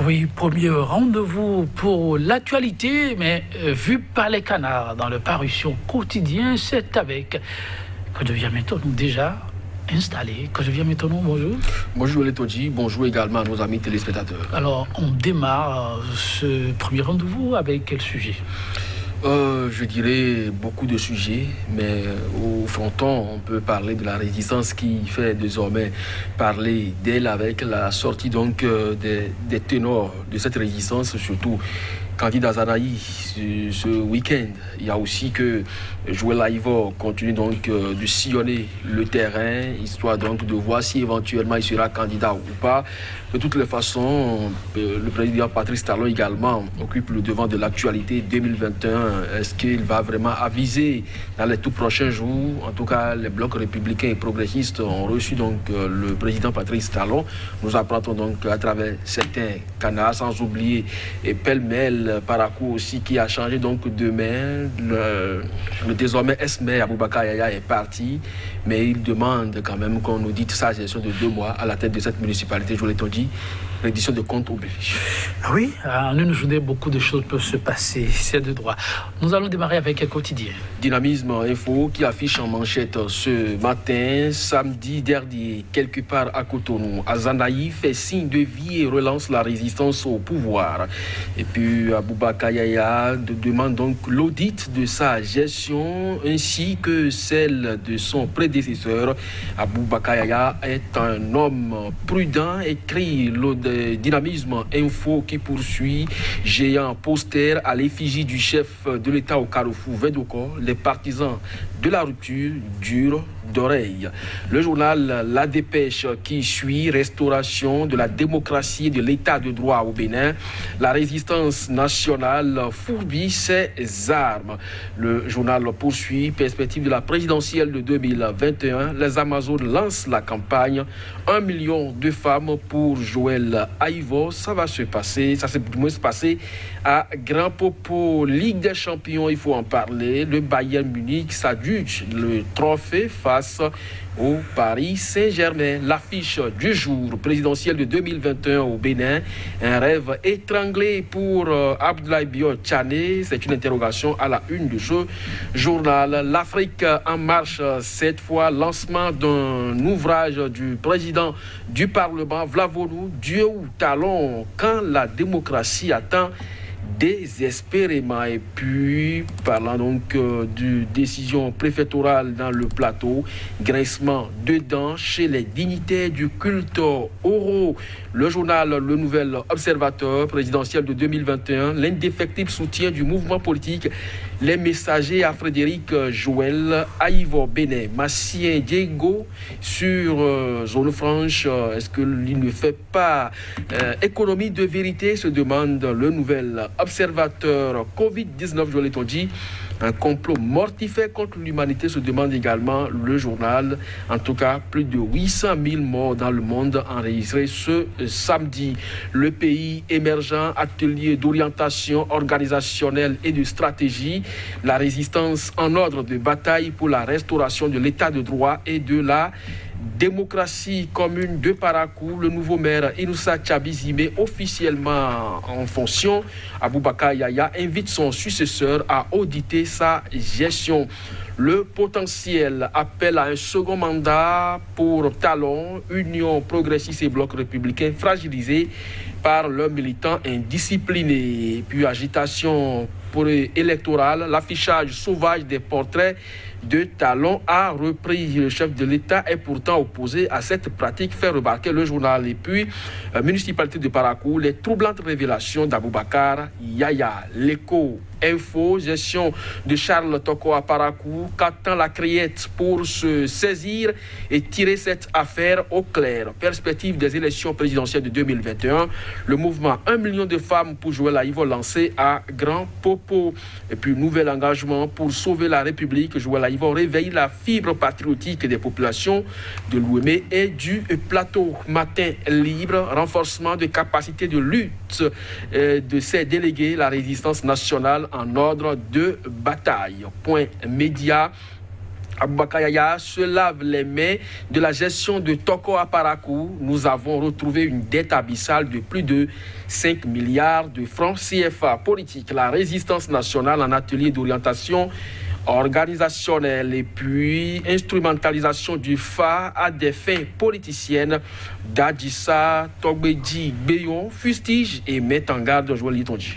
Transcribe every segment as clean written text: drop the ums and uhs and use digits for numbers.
Oui, premier rendez-vous pour l'actualité, mais vu par les canards dans le parution quotidien, c'est avec Kodjovia Métonou déjà installé. Kodjovia Métonou, bonjour. Bonjour Letodji, bonjour également à nos amis téléspectateurs. Alors, on démarre ce premier rendez-vous avec quel sujet? Je dirais beaucoup de sujets, mais au fronton, on peut parler de la résistance qui fait désormais parler d'elle avec la sortie donc des ténors de cette résistance, surtout candidat Zanaï ce week-end. Il y a aussi que Joël Aïvo continue donc de sillonner le terrain, histoire donc de voir si éventuellement il sera candidat ou pas. De toutes les façons, le président Patrice Talon également occupe le devant de l'actualité 2021. Est-ce qu'il va vraiment aviser dans les tout prochains jours? En tout cas, les blocs républicains et progressistes ont reçu donc le président Patrice Talon. Nous apprendons donc à travers certains canaux, sans oublier et pêle-mêle Parakou aussi qui a changé donc de main. Le désormais ex-maire Aboubakar Yaya est parti, mais il demande quand même qu'on nous dise sa gestion de 2 mois à la tête de cette municipalité. Je l'ai dit, reddition de comptes oblige. Oui, en une journée, beaucoup de choses peuvent se passer, c'est de droit. Nous allons démarrer avec un quotidien. Dynamisme Info qui affiche en manchette ce matin, samedi dernier, quelque part à Cotonou. Azanaï fait signe de vie et relance la résistance au pouvoir. Et puis Aboubakar Yaya demande donc l'audit de sa gestion ainsi que celle de son prédécesseur. Aboubakar Yaya est un homme prudent, écrit le Dynamisme Info qui poursuit. Géant poster à l'effigie du chef de l'État au Carrefour Vedoko, les partisans de la rupture durent d'oreille. Le journal La Dépêche qui suit, restauration de la démocratie et de l'état de droit au Bénin. La résistance nationale fourbit ses armes. Le journal poursuit, perspective de la présidentielle de 2021. Les Amazones lancent la campagne. 1 million de femmes pour Joël Aïvo. Ça va se passer, ça s'est du moins se passer à Grand Popo. Ligue des champions, il faut en parler. Le Bayern Munich s'adjuge le trophée face au Paris Saint-Germain. L'affiche du jour présidentielle de 2021 au Bénin. Un rêve étranglé pour Abdoulaye Bio Tchané. C'est une interrogation à la une de ce journal. L'Afrique en marche, cette fois, lancement d'un ouvrage du président du Parlement, Vlavonou, Dieu ou talon, quand la démocratie attend désespérément. Et puis, parlant donc de décision préfectorale dans le plateau, grincement de dents chez les dignitaires du culte Oro. Le journal Le Nouvel Observateur présidentiel de 2021, l'indéfectible soutien du mouvement politique Les Messagers à Frédéric Joël Aïvo Bénin. Massien Diego sur zone franche, est-ce qu'il ne fait pas économie de vérité, se demande Le Nouvel Observateur. Covid-19, je l'ai dit, un complot mortifère contre l'humanité, se demande également le journal. En tout cas, plus de 800 000 morts dans le monde enregistrés ce samedi. Le pays émergent, atelier d'orientation organisationnelle et de stratégie. La résistance en ordre de bataille pour la restauration de l'état de droit et de la démocratie commune de Parakou. Le nouveau maire Inoussa Tchabizime, officiellement en fonction, Aboubakar Yaya, invite son successeur à auditer sa gestion. Le potentiel appel à un second mandat pour Talon, Union progressiste et bloc républicain fragilisé par leurs militants indisciplinés. Puis agitation électorale, l'affichage sauvage des portraits de Talon a repris. Le chef de l'État est pourtant opposé à cette pratique, fait remarquer le journal. Et puis, municipalité de Parakou, les troublantes révélations d'Aboubacar Yaya. L'écho Info, gestion de Charles Toko à Parakou, qu'attend la criette pour se saisir et tirer cette affaire au clair. Perspective des élections présidentielles de 2021, le mouvement 1 million de femmes pour Joël Aïvo lancé à Grand Popo. Et puis, nouvel engagement pour sauver la République. Joël Aïvo réveille la fibre patriotique des populations de l'Ouémé et du plateau. Matin libre, renforcement de capacité de lutte de ses délégués, la résistance nationale en ordre de bataille. Point média. Aboubakar Yaya se lave les mains de la gestion de Toko à Parakou. Nous avons retrouvé une dette abyssale de plus de 5 milliards de francs CFA. Politique, la résistance nationale en atelier d'orientation organisationnelle et puis instrumentalisation du FA à des fins politiciennes. Dadissa Togbedi Beyon fustige et met en garde Joël Litonji.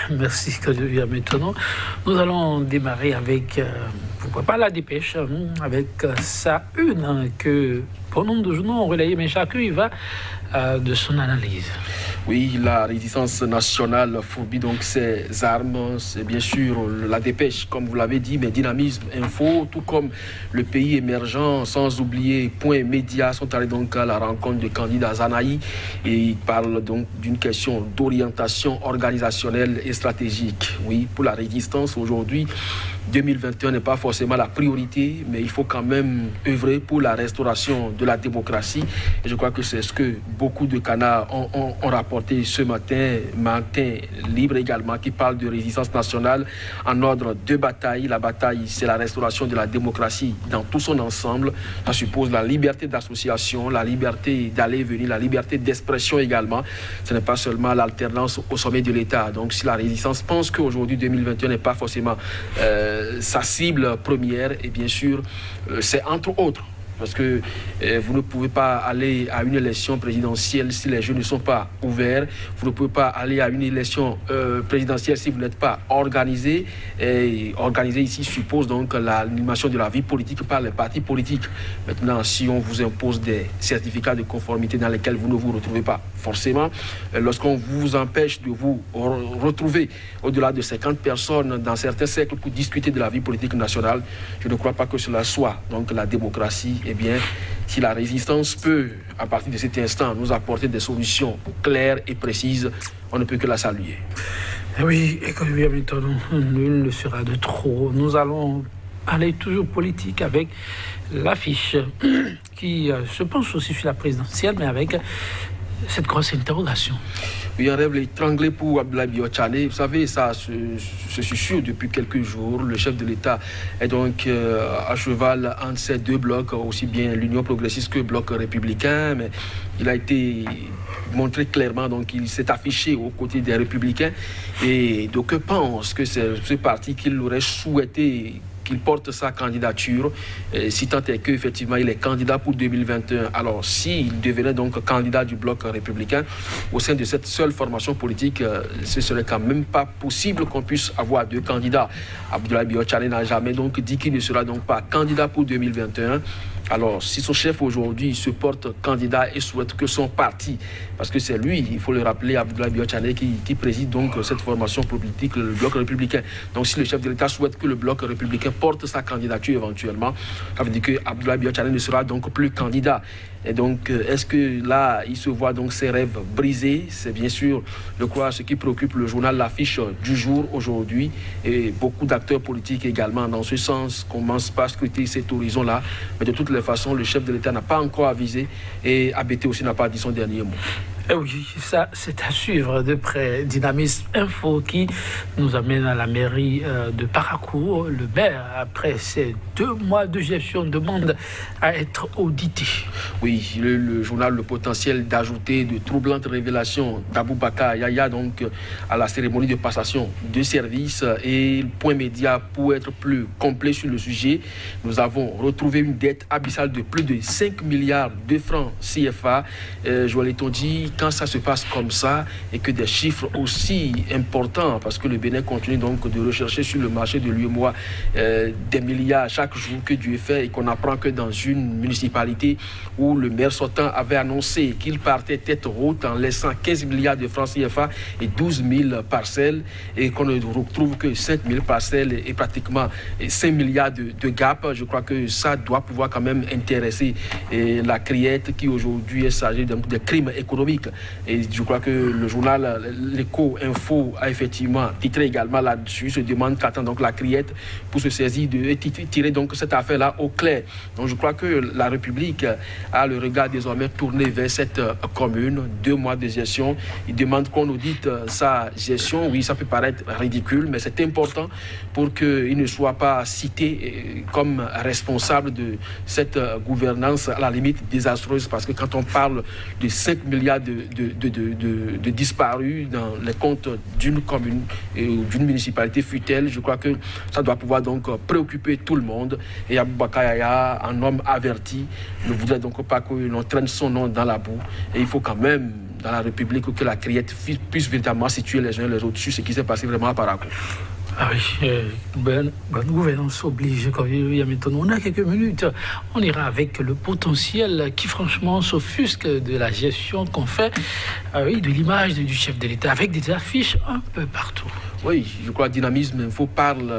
Merci, que je viens maintenant. Nous allons démarrer avec, pourquoi pas la dépêche, avec sa une que bon nombre de journaux ont relayé, mais chacun y va de son analyse. Oui, la résistance nationale fournit donc ses armes. C'est bien sûr la dépêche, comme vous l'avez dit, mais Dynamisme Info, tout comme le pays émergent, sans oublier Point Média, sont allés donc à la rencontre du candidat Zanaï et ils parlent donc d'une question d'orientation organisationnelle et stratégique. Oui, pour la résistance aujourd'hui, 2021 n'est pas forcément la priorité, mais il faut quand même œuvrer pour la restauration de la démocratie. Et je crois que c'est ce que beaucoup de canards ont rapporté ce matin libre également, qui parle de résistance nationale en ordre de bataille. La bataille, c'est la restauration de la démocratie dans tout son ensemble. Ça suppose la liberté d'association, la liberté d'aller et venir, la liberté d'expression également. Ce n'est pas seulement l'alternance au sommet de l'État. Donc si la résistance pense qu'aujourd'hui 2021 n'est pas forcément sa cible première, et bien sûr, c'est entre autres. Parce que vous ne pouvez pas aller à une élection présidentielle si les jeux ne sont pas ouverts. Vous ne pouvez pas aller à une élection présidentielle si vous n'êtes pas organisé. Et organiser ici suppose donc l'animation de la vie politique par les partis politiques. Maintenant, si on vous impose des certificats de conformité dans lesquels vous ne vous retrouvez pas forcément, lorsqu'on vous empêche de vous retrouver au-delà de 50 personnes dans certains cercles pour discuter de la vie politique nationale, je ne crois pas que cela soit donc la démocratie. Eh bien, si la résistance peut, à partir de cet instant, nous apporter des solutions claires et précises, on ne peut que la saluer. Oui, et comme bien maintenant, nul ne sera de trop. Nous allons parler toujours politique avec l'affiche qui se penche aussi sur la présidentielle, mais avec cette grosse interrogation. Oui, un rêve étranglé pour Abdoulaye Biotchane. Vous savez, ça se susurre depuis quelques jours. Le chef de l'État est donc à cheval entre ces deux blocs, aussi bien l'Union progressiste que le bloc républicain. Mais il a été montré clairement, donc il s'est affiché aux côtés des républicains. Et d'aucuns pensent que c'est ce parti qu'il aurait souhaité qu'il porte sa candidature, si tant est qu'effectivement il est candidat pour 2021. Alors s'il devenait donc candidat du bloc républicain au sein de cette seule formation politique, ce serait quand même pas possible qu'on puisse avoir deux candidats. Abdoulaye Biotchane n'a jamais donc dit qu'il ne sera donc pas candidat pour 2021. Alors, si son chef aujourd'hui se porte candidat et souhaite que son parti, parce que c'est lui, il faut le rappeler, Abdoulaye Biotchane, qui préside donc cette formation politique, le bloc républicain. Donc, si le chef de l'État souhaite que le bloc républicain porte sa candidature éventuellement, ça veut dire que Abdoulaye Biotchane ne sera donc plus candidat. Et donc, est-ce que là, il se voit donc ses rêves brisés? C'est bien sûr, je crois, ce qui préoccupe le journal L'Affiche du jour aujourd'hui. Et beaucoup d'acteurs politiques également, dans ce sens, commencent par scruter cet horizon-là. Mais de toutes les façons, le chef de l'État n'a pas encore avisé et ABT aussi n'a pas dit son dernier mot. Oui, ça, c'est à suivre de près. Dynamisme Info qui nous amène à la mairie de Parakou. Le maire, après ces 2 mois de gestion, demande à être audité. Oui, le journal Le Potentiel d'ajouter de troublantes révélations d'Aboubacar Yaya donc à la cérémonie de passation de service, et Point Média pour être plus complet sur le sujet. Nous avons retrouvé une dette abyssale de plus de 5 milliards de francs CFA. Joël Litonji, quand ça se passe comme ça et que des chiffres aussi importants, parce que le Bénin continue donc de rechercher sur le marché de l'UEMOA des milliards chaque jour que Dieu fait, et qu'on apprend que dans une municipalité où le maire sortant avait annoncé qu'il partait tête haute en laissant 15 milliards de francs CFA et 12 000 parcelles, et qu'on ne retrouve que 5 000 parcelles et pratiquement 5 milliards de gap, je crois que ça doit pouvoir quand même intéresser la criette qui aujourd'hui est chargée des crimes économiques. République. Et je crois que le journal L'Écho Info a effectivement titré également là-dessus, se demande qu'attend donc la criette pour se saisir et tirer donc cette affaire-là au clair. Donc je crois que la République a le regard désormais tourné vers cette commune, 2 mois de gestion. Il demande qu'on audite sa gestion. Oui, ça peut paraître ridicule, mais c'est important pour qu'il ne soit pas cité comme responsable de cette gouvernance à la limite désastreuse, parce que quand on parle de 5 milliards de disparus dans les comptes d'une commune ou d'une municipalité fut-elle, je crois que ça doit pouvoir donc préoccuper tout le monde. Et Aboubakar Yaya, un homme averti, ne voudrait donc pas que l'on traîne son nom dans la boue. Et il faut quand même, dans la République, que la criette puisse véritablement situer les uns et les autres sur ce qui s'est passé vraiment à Parakou. Ah oui, bonne gouvernance oblige. On a quelques minutes. On ira avec le potentiel qui franchement s'offusque de la gestion qu'on fait de l'image du chef de l'État avec des affiches un peu partout. Oui, je crois que Dynamisme Info parle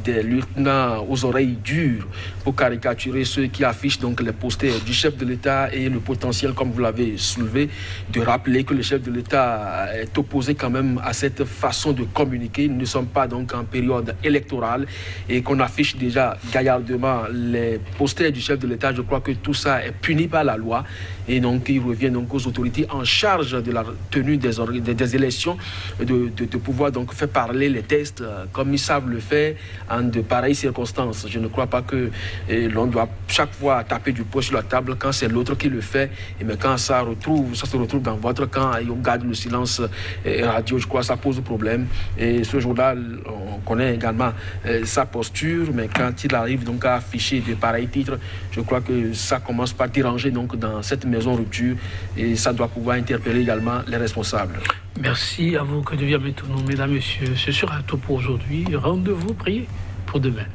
des lieutenants aux oreilles dures pour caricaturer ceux qui affichent donc les posters du chef de l'État et le potentiel, comme vous l'avez soulevé, de rappeler que le chef de l'État est opposé quand même à cette façon de communiquer. Nous ne sommes pas donc en période électorale et qu'on affiche déjà gaillardement les posters du chef de l'État. Je crois que tout ça est puni par la loi et donc il revient donc aux autorités en charge de la tenue des élections de pouvoir donc faire parler les textes comme ils savent le faire en de pareilles circonstances. Je ne crois pas que l'on doit chaque fois taper du poing sur la table quand c'est l'autre qui le fait. Mais quand ça se retrouve dans votre camp et on garde le silence radio, je crois que ça pose problème. Et ce journal, on connaît également sa posture, mais quand il arrive donc à afficher de pareils titres, je crois que ça commence par déranger donc dans cette maison rupture et ça doit pouvoir interpeller également les responsables. Merci à vous, que Dieu vienne maintenant, mesdames, messieurs. Ce sera tout pour aujourd'hui. Rendez-vous, priez pour demain.